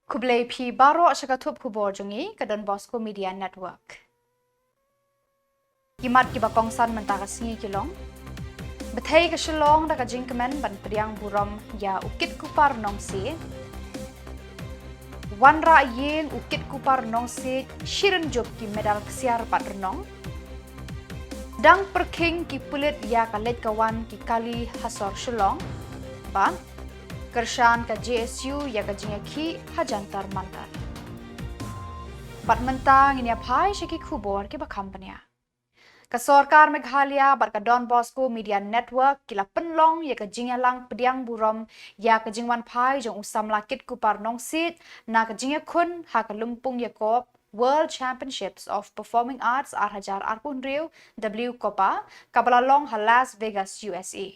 Kublai pi baro syakatup Khuborjylla ke Donbosco Media Network. Kimat ki bakongsan mentara singi Shillong. Betai ke Shillong da ka jingkemen ban pediang buram ya ukit kupar nongsi. Wanra yeng ukit kupar nongsi shirin job ki medal kesiar pat renong. Dang perking ki pulit ya kalet kawan ki kali hasor Shillong. Ba Kershan ke JSU ya ke jingaki hajantar mantar. Bat mentang ini apai syaki Khubor ki bakampanya. Ke Sorkar Meghalaya bat ke Donbosco Media Network kila penlong ya ke jingyalang pediang buram ya ke jingwan pai jong usam lakit kupar nongsit na ke jingyakun ha ke lumpung yakop World Championships of Performing Arts Arhajar Arpunriu W Copa kabalalong ha Las Vegas USA.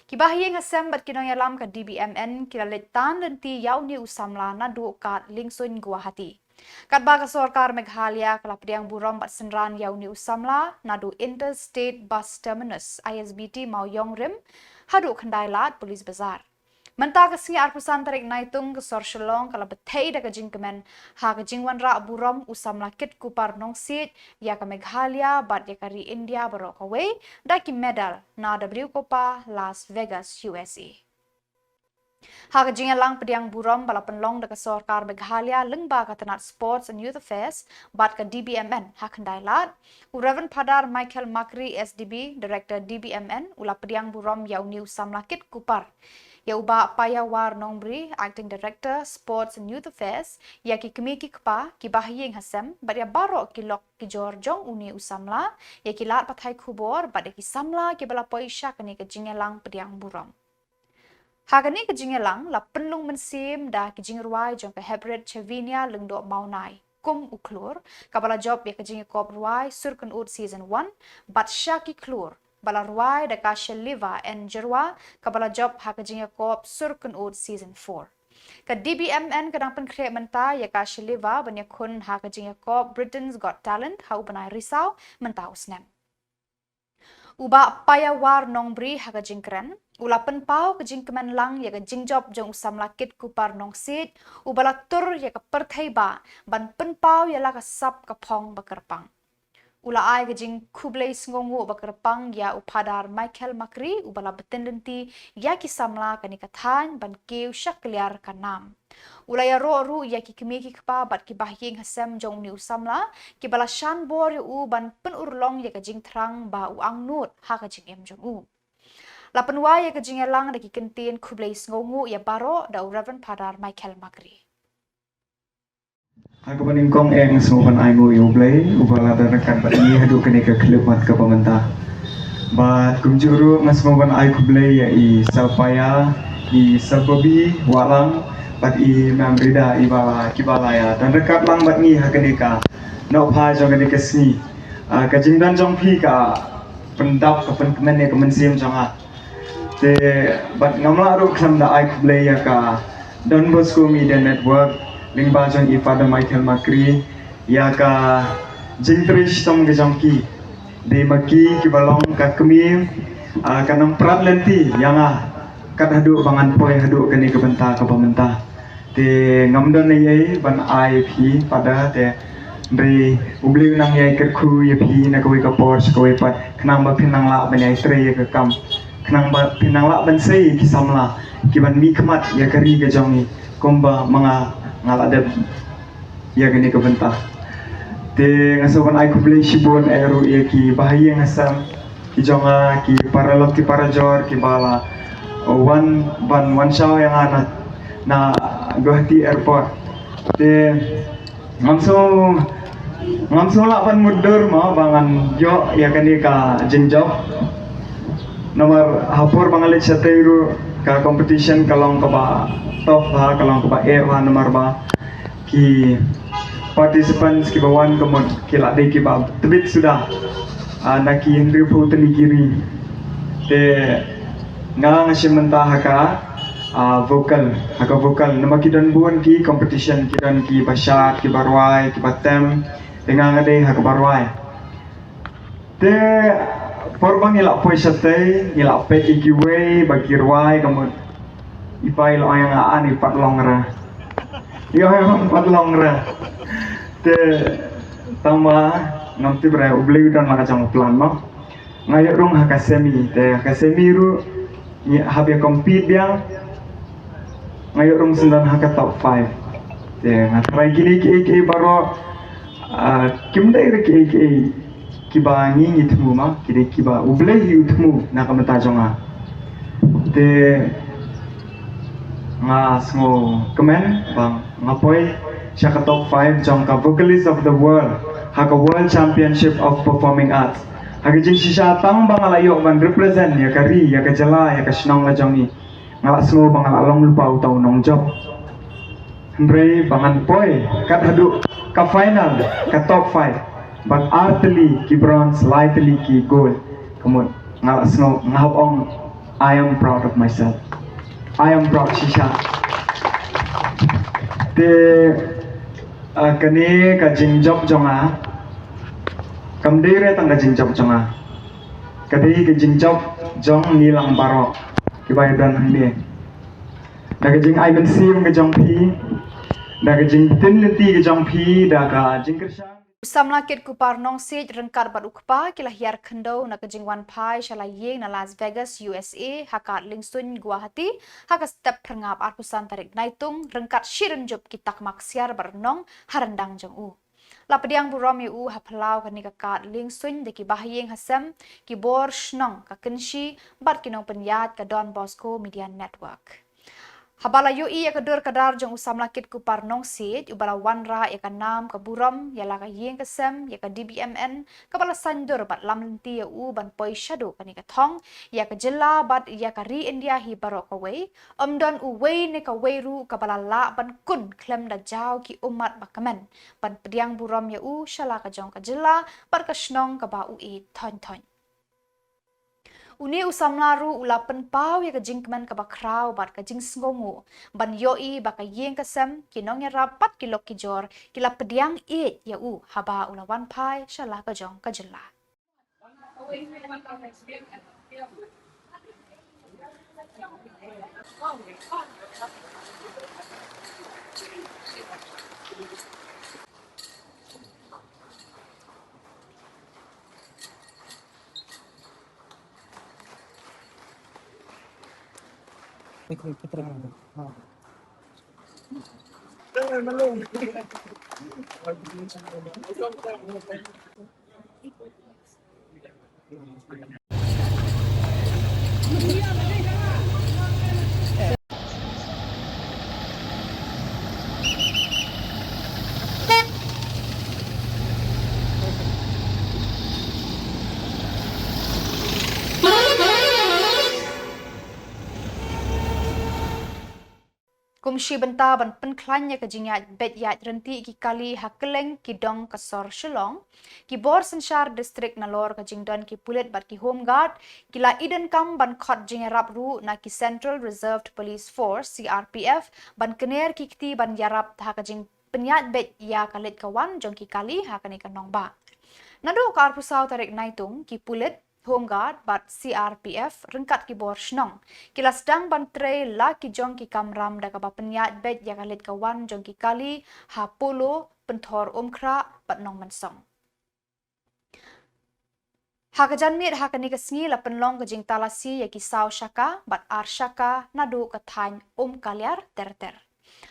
Kibahiyeng asem bat kinong yalam ka DBMN kilaletan lenti yaw ni Samla na dukat lingsun Guwahati. Katba ka Sorkar Meghalaya kalapdiang buram bat senran yaw ni Samla na du Interstate Bus Terminus ISBT Mauyong Rim hadu kandailat Polis Bazar. Mentah ke singi arpusan tarik Naitung ke Sor Shillong kalau betai da ke jingkemen ha ke jingwan ra buram usam lakit kupar nongsit ya ke Meghalaya bat ya kari India barok away da ki medal na W Copa Las Vegas USA. Ha ke jingyalang pediang buram bala penlong da ke Sorkar Meghalaya lengba ka tenat Sports and Youth Affairs bat ke DBMN ha kendailat Reverend Padar Michael Makri SDB Director DBMN ula pediang buram ya uni usam lakit kupar. Ya uba payawar nombri Acting Director Sports and Youth Affairs ya ki kemiki kepa ki bahiyeng hasem bat ya barok ki lok ki jorjong uni usamla ya ki lat pathai Khubor bat ya ki samla ki bala poisha kani ke jingyalang pediang buram. Hagani ke jingyalang la penlung mensim da ki jingruai jong ke hybrid chevinia lengdo maunai kum uklur kabala job ya ke jingkop ruai surkan ud season 1 bat syaki klur bala ruai da ka Shillong and Jylla kabala job ha ka jinga kop surkan ud season 4. Ka DBMN kadang penkreat menta ya ka Shillong banya kun ha ka jinga kop Britain's Got Talent ha ubanai risau menta usnem. Uba payawar nongbri ha ka jingkren ula penpau ka jingkemen lang ya ka jingjob jong usam lakit kupar nongsit ubala tur ya ka perthaiba ban penpau ya la ka sap ka pong bakerpang. Ula ai ke jing kublai sngongu bakerpang ya upadar Michael Makri ubala betendenti ya ki samla kani kathan ban keu syakliar kanam. Ula ya ru ya ki kemiki kepa bat ki bahyeng hasem jong ni usamla ki bala shan bor ya u ban penurlong ya ka jing terang ba u angnut ha ka jing em jong u. La penwa ya ka jing elang da ki kentin kublai sngongu ya baro da Reverend Padar Michael Makri. Aku meningkong semua aimu play ubala dan rekan ini hadu kene ke kelebat ke pemerintah. Bat kumjuru semua aiku play ya i salpaya i salpobi walang bat i membrida i bala kibalaya dan rekat lang bat ni hakene ka no pha jong kene ke sni ka jingdan jong phi ka pendap ka penkemen ya kemensim jong te bat ngamla ru kham da aiku play ya ka Donbosco Media Network lingba jong i Father Michael Makri ya ka jingtrish tom ke jongki de maki ki balong ka kemi kanang prat lenti yang kat hadu bangan poi hadu keni ke benta ke pemerintah te ngamdon ye ban IP pada te bri ubli nang ye kerku ye pi na koi ka por koi pat knang ba pinang la ban ye tre ye ke kam knang ba pinang la ban sei ki samla ki ban mi khmat ye kari ke jongi komba mga ngalada ya gini ke bentah te ngasoban ai kublai shibon eru ya ki bahaya ngasam ki jonga ki paralok ki parajor ki bala one show yang ana na Guwahati airport te langsung lah pan mudur mau bangan yo ya kani ka jinjob nomor hapor bangalit satairu ka competition kalong ka ba top ha kalong ka ba ha nomor ba ki participants ki bawan kemod ki la de ki ba tebit sudah na ki henry putli kiri te ngang simenta haka vocal nama ki don buan ki competition ki don ki basyat ki barwai ki batem dengan ade haka barwai te Porbang ilak poi satay, ilak pe ikiway, bagirway, kamot ipai lo yang aan ipat longra. Yo memang patlong ra. Te tambah nanti berai ubli udan maka jang plan mah. Ngayak rong hakasemi te hakasemi ru ni habia compete biang ngayak rong sendan haka top 5. Te ngatrai gini ki baro kim dai re ki kiba ngi itmu ma kiri kiba ubli utmu na kamata jonga. Te nga smo kemen bang ngapoi siya top 5 jong ka vocalist of the world haka world championship of performing arts haka jing siya tang bang alayo man represent ya kari ya ka Jylla ya ka Shillong la jong ni nga smo bang along lupa utaw nong job Hendre bangan poi kat hadu ka final ka top 5 but artily ki bronze lightly ki gold kemun nga smo ngahop I am proud of myself. I am proud Shisha. Te kani ka jingjop jonga. Kamdire tang ka jingjop jonga. Kadi ka jingjop jong nilang baro. Kibay dan hindi. Daga jing I bensim ka jong pi. Daga jing tinti ka jong pi daga jing kersang. Samla kit kupar nong sit rengkat bat ukpa kila hiar kendo na kejingwan pai shala yeng na Las Vegas USA hakat lingsun Guwahati haka step perngap arpusan tarik Naitung rengkat shiren job kitak maksiar bernong harendang jong u. Lapediang burom yu hapelau kani kakat lingsun deki bahyeng hasem kibor shnong kakenshi bat kinong penyat ka donbosco media network. Habala yu iya kedur kadar jong usam lakit kupar nong sit ubala wanra ya kanam ke buram ya laka yeng kesem ya ke dbmn kepala sandur bat lamlenti ya u ban poi shadow kani katong ya ke Jylla bat ya ke ri India hi barok away omdon uway ne ka wayru kepala la ban kun klem da jau ki umat bakamen ban pediang buram ya u shala ka jong ke Jylla bat ke shnong ke ba u e ton ton. Uni usam laru ulapan pau ya kajing keman ka bakrau bat kajing sngongu ban yoi baka yeng kasem kinong ya rapat kilok kijor kila pediang it ya u haba ulawan pai shala ka jong ka Jylla. Kumshi benta ban penklanya ke jingat bet yat renti ki kali hakeleng ki dong kasor Shillong ki bor sensyar distrik nalor ke jingdon ki pulit bat ki home guard kila iden kam ban khot jingarap ru na ki Central Reserved Police Force CRPF ban kener ki kti ban yarap ha ke jing penyat bet ya kalit kawan jong ki kali ha kani kanong ba. Nado ka arpusau tarik Naitung ki pulit Home Guard bat CRPF rengkat ki bor shnong. Kila sedang bantre la ki jong ki kamram da kaba penyat bet ya kalit kawan jong ki kali ha polo pentor omkra bat nong mensong. Ha kajanmit ha kani kesngi la penlong ke jing talasi ya ki saw shaka bat ar shaka nado katany kalyar ter.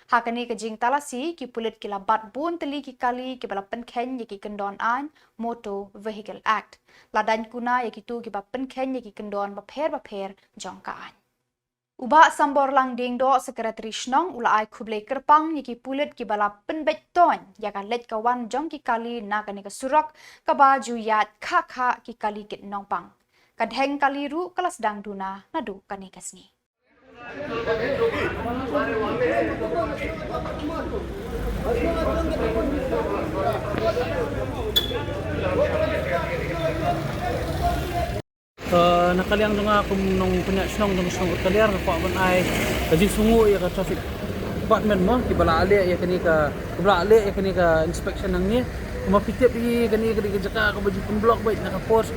Hakani ke jing talasi ki pulit kila bat bun teli ki kali ki bala penken ye ki kendon an Motor Vehicle Act. Ladan kuna ye ki tu ki ba penken ye ki kendon baper jongkaan. Uba sambor lang ding do sekretari Shnong ula ai khuble kerpang ye ki pulit ki bala penbet ton ya ka let kawan jong ki kali na kani ke surak ka baju yat kha ki kali kit nongpang. Kadheng kali ru kelas dang duna nadu kani kesni. Nakaliang nga kung nung punya Shillong nung Shillong kaliar pa man ay kajing sungu ya ka traffic department mo kibala ali ya kani ka inspection nang ni kumapitip kani jaka ka baju pemblock bait naka force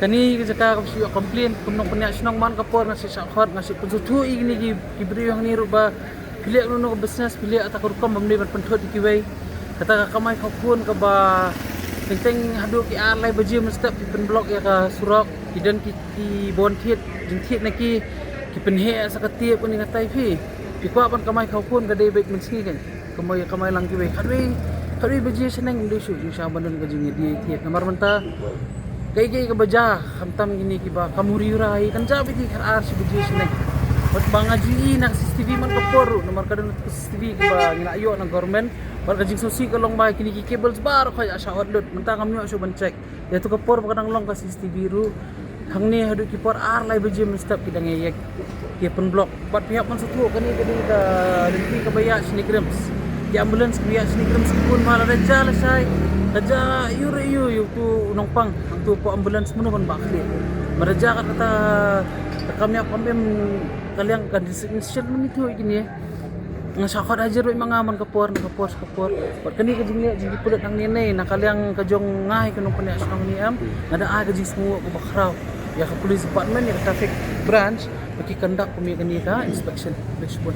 kani jaka ka siyo complain kung nung punya Shillong man ka por nga si sakhot nga si pujutu igni ki brio yang ni ruba Pilih nuno business, pilih atau kurukam bamli berpenthut di kiway. Kata kamai kau pun ke ba teng hadu ki alai baji mestap ki penblok ya ka surok kidan ki bontit jentit naki ki penhe sakati pun ni ngatai pi kwa pan kamai kau pun ka debek mensi kan kamai lang kiway kadui baji seneng desu insya bandun ka jingi di tiet namar menta kai ka baja hamtam gini ki ba kamuriurai kan jabi ki ar si baji seneng Bat bangaji nak CCTV man kapor nomor kadang CCTV ke ba ngila ayo ng government par kajing susi kalong ba kini ki cables bar kaya asa outlet mentang kami so ban check ya tu kapor kadang long ka CCTV ru hang ni hadu ki por ar lai beje mestap kidang yek ki pen blok bat pihak man sutu kani kadi ka denti ka baya sini krems di ambulans baya sini krems pun mala raja la sai raja yu tu nongpang ang tu po ambulans mo ban bakli maraja kata kami kalian kan disini menitu gini ya ngasakot aja ro mangaman kapor buat kani ka jingli jingi pulut nang nene na kalian ka jong ngai kanong panya sang ni am ada ka jing semua ko bakraw ya ka police department ya ka traffic branch bagi kandak kami kani ka inspection respond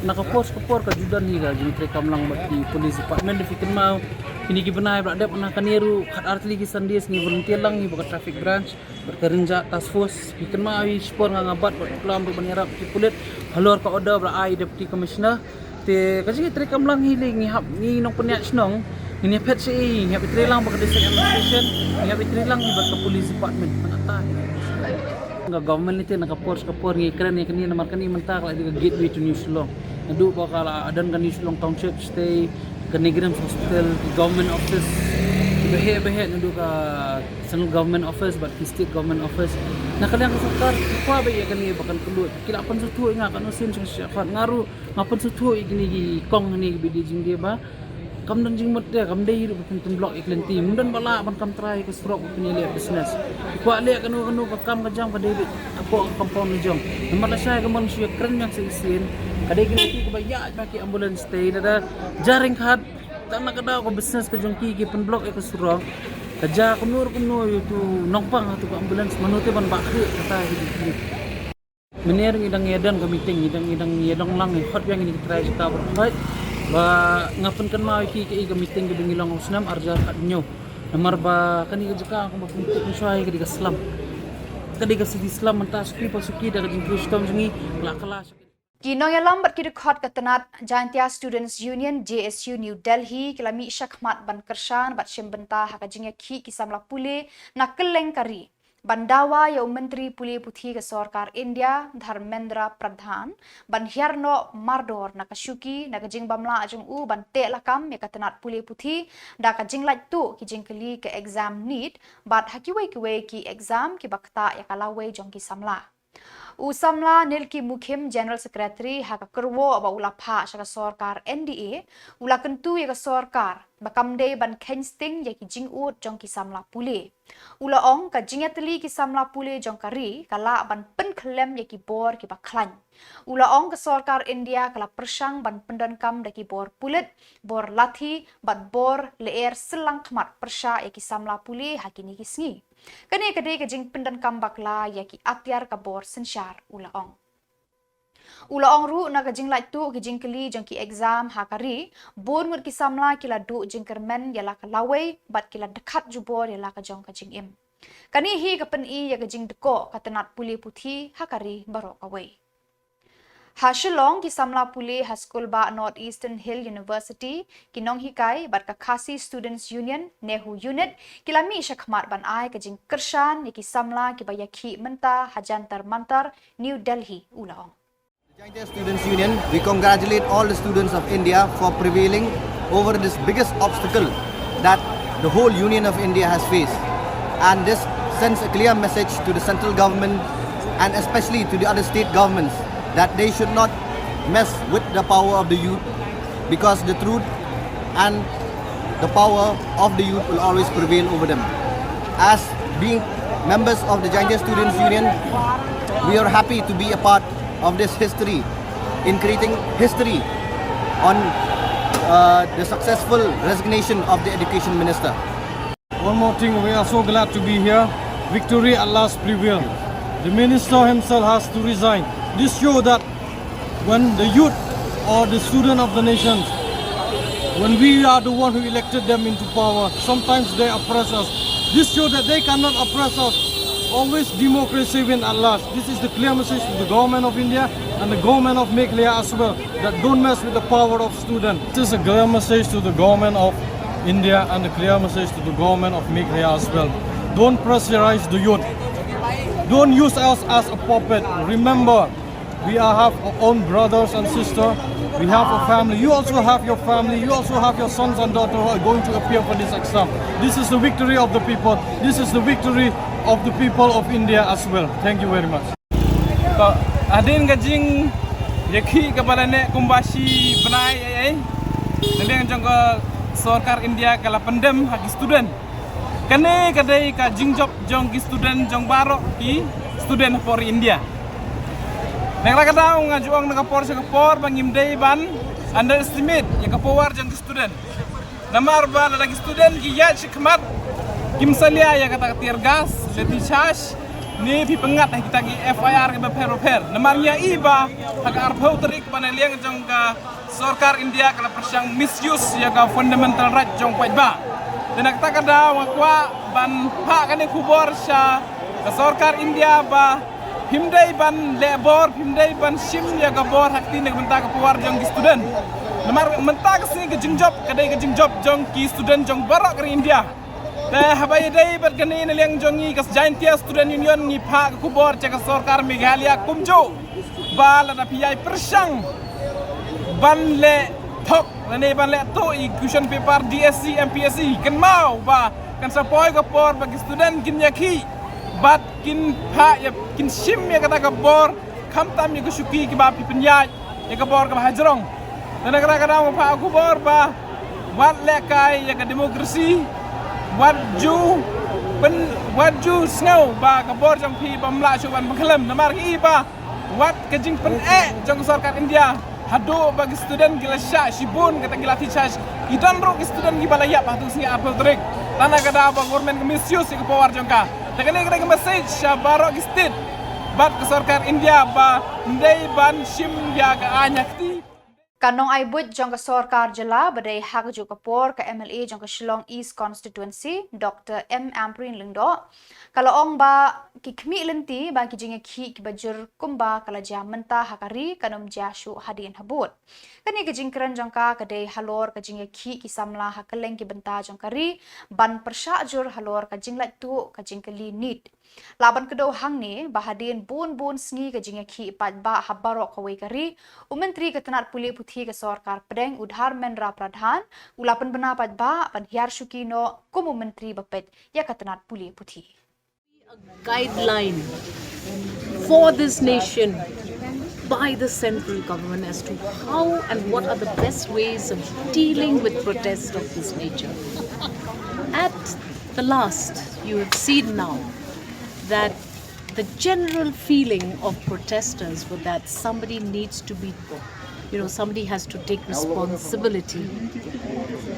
nakapos kapor ka judan ni ka jing trekam lang bagi police department difikin mau kini ki benai berada pernah kaniru kat artli ki sandies ni volunteer lang ni buka traffic branch berkerinja task force bikin ma awi spor ngabat buat kelam berbanirap ki kulit halor ka order bra ai deputy commissioner te kasi trekam lang hiling ni hap ni nong peniak snong ni pet si hap tre lang buka district administration ni hap tre lang ni buka police department manata nga government niti nakapor ngi keren ni kani namar kani mentak la di gateway to New Shillong nadu bakala adan kan New Shillong township stay Kanigram hospital government office behe nadu ka central government office but state government office nakaliang ka sarkar kwa ba ya kani bakan kulut kila pan sutu nga kan usin sa ngaru ngapan sutu igini kong ni bidi jing dia ba kam dan jing mot dia kam dei hidup pentum blok iklenti mundan bala ban kam try ke surok penilai business kwa le kanu ka kam ka jam ka dei apo compound ni jong namar la saya ka manusia keren yang seisin kadai gini ki baya maki ambulance stay ada jaring khat tanah kada ko business ka jong ki penblok ke surok kaja kumur itu nongpang atu ambulance manute ban bakri kata hidup menir ngidang yedan ka meeting ngidang yedong lang hot yang ini try kita berfight ba ngapan kan mau ki meeting ke bingilong usnam arjar kadnyo namar ba kani ka ako mapuntik ni syai kadi ka slam kadi ka sidi slam mentas ki pasuki daga jing kristom jingi lakala Kinong ya lambat ki dekat ketenat Jantia Students Union JSU New Delhi kilami syakmat ban kershan bat syembenta hakajingya ki Samla pule na keleng kari Bandawa ya Menteri Puli Putih ke Sarkar India Dharmendra Pradhan ban hiarno mardor na kasyuki na kajing bamla ajung ban te lakam ya ketenat Puli Putih da kajing lait tu ki jingkeli ke exam need bat hakiwe ki exam ki bakta ya kalawe jong ki Samla Samla nilki mukhim General Secretary haka kerwo aba ula pha shaka sarkar NDA ula kentu ya ka sarkar bakamde ban kensting ya ki jingut jong ki Samla pule ula ong ka jingatli ki Samla pule jong kari kala ban pen klem ya ki bor ki baklan ula ong ka sarkar India kala persang ban pendankam da ki bor pulet bor lathi bat bor leer selang khmat persha ya ki Samla pule hakini ki sngi kani kadai ka jing pendan kambakla ya ki atyar ka bor sensyar ula ong ru na ka jing lai tu ki jing keli jong ki exam hakari bon ngut ki Samla kila du jing kermen ya la ka lawe bat kila dekat jubor ya la ka jong ka jing im kani hi ka pen I ya ka jing deko ka tenat Puli Putih hakari barok away Shillong ki Samla pule haskul ba North Eastern Hill University kinong hikai bat ka Khasi Students Union NEHU unit kilami syakmat ban ai ka jing kershan ki Samla ki bayaki menta hajantar mantar New Delhi ulaong Jylla Students Union, we congratulate all the students of India for prevailing over this biggest obstacle that the whole Union of India has faced. And this sends a clear message to the central government and especially to the other state governments that they should not mess with the power of the youth because the truth and the power of the youth will always prevail over them. As being members of the Jylla Students Union, we are happy to be a part of this history, in creating history on the successful resignation of the Education Minister. One more thing, we are so glad to be here. Victory at last prevailed. The Minister himself has to resign. This shows that when the youth or the student of the nation, when we are the one who elected them into power, sometimes they oppress us. This shows that they cannot oppress us. Always democracy win at last. This is the clear message to the government of India and the government of Meghalaya as well, that don't mess with the power of students. This is a clear message to the government of India and a clear message to the government of Meghalaya as well. Don't pressurize the youth. Don't use us as a puppet. Remember, we have our own brothers and sisters. We have a family. You also have your family. You also have your sons and daughters who are going to appear for this exam. This is the victory of the people. This is the victory of the people of India as well. Thank you very much. Adin gajing yakhi kabalane kumbasi benai ai naleng jangka sarkar India kala pendem haki student kane kadai ka jingjob jong ki student jong barok ki student for India nang kadang ngajuang nang kapor bangim dei ban underestimate ya kapowar jong ki student namar ba lagi student ki ya chikmat kimsalia ya kata tirgas leti charge ni pi pengat kita gi FIR ke per namarnya iba hak arpau terik paneliang jong ka sarkar India kala persang misuse ya ka fundamental right jong pajba dan kata kada wakwa ban ha kane khubor sha ka sarkar India ba himdai ban lebor himdai ban sim ya ka bor hakti nek benta ka puar jong ki student namar menta ka sini ke jingjob kadai ke jingjob jong ki student jong barak ke India habai dai bat kani naliang jongi kas jaintia student union ni pha Khubor caka sarkar Meghalaya kumjo bala na piyai persang ban le thok nane ban le to i question paper DSC MPSC kan mau ba kan sapoi ka por bagi student kin yakhi bat kin pha ya kin sim ya kata ka bor kham tam ya kusuki ki ba pi penyai ya ka bor ka hajrong dan kadang-kadang pha Khubor ba wat le kai ya ka demokrasi waju snow ba kabor jang pi bamla chuban bangkalem namar ki ba wat kajing pen jang sarkar India hado bagi student gila sya shibun kata gila teachers idan ro student gi balaya pa tu singa apel trik tanah kada ba government misuse ke power jangka takane kada message sya barok state bat ke sarkar India ba ndai ban shim ya ka anyakti Kanong ay buat jong ka sarkar Jylla badai hak jo kapor ka MLA jong ka Shillong East Constituency Dr. M. Amprin Lingdo kalau ong ba kikmi lenti ba kijinga ki bajur kumba kala ja menta hakari kanom ja shu hadin habut kani kijing kran jong ka kadai halor kijinga ki Samla hakaleng ki benta jong kari ban persha jur halor kijing lat tu kijing kali nit laban kedo hang ni bahadin bun sngi kijinga ki pat ba habaro kawai kari umentri ketenat puli puthi ke sarkar pedeng udhar menra pradhan ulapan bena pat ba pan hiar shukino kumu menteri bapet ya ketenat puli puthi a guideline for this nation by the central government as to how and what are the best ways of dealing with protests of this nature. At the last, you have seen now that the general feeling of protesters was that somebody needs to be, somebody has to take responsibility.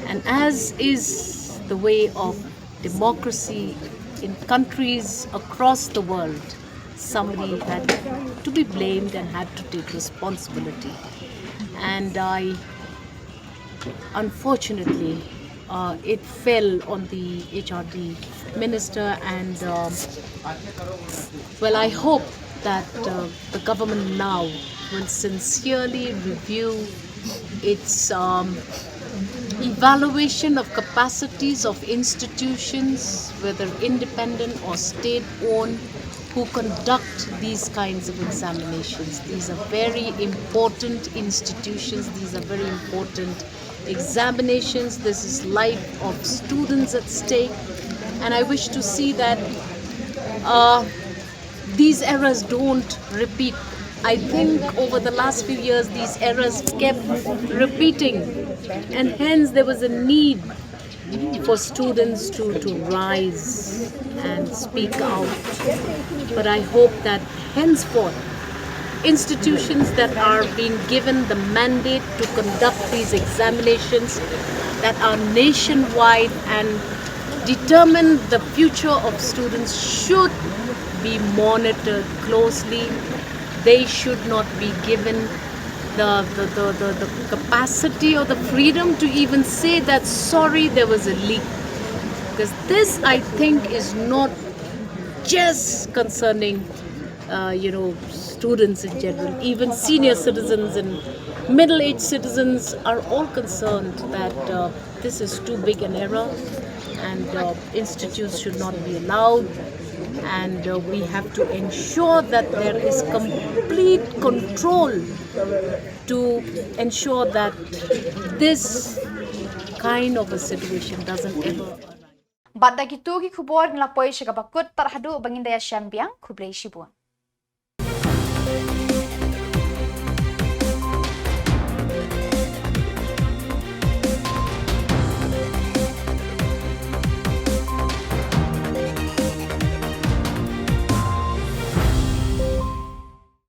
And as is the way of democracy in countries across the world, somebody had to be blamed and had to take responsibility. And unfortunately, it fell on the HRD minister, and I hope that the government now will sincerely review its evaluation of capacities of institutions, whether independent or state-owned, who conduct these kinds of examinations. These are very important institutions. These are very important examinations. This is life of students at stake. And I wish to see that these errors don't repeat. I think over the last few years, these errors kept repeating. And hence there was a need for students to rise and speak out. But I hope that henceforth, institutions that are being given the mandate to conduct these examinations that are nationwide and determine the future of students should be monitored closely. They should not be given the capacity or the freedom to even say that sorry, there was a leak. Because this, I think, is not just concerning, students in general. Even senior citizens and middle-aged citizens are all concerned that this is too big an error, and institutes should not be allowed. And we have to ensure that there is complete control to ensure that this kind of a situation doesn't ever arise. Bada gitu ki Khubor ngelapoi syakabakut tarhadu bangin daya syambiang Khublei Shibun.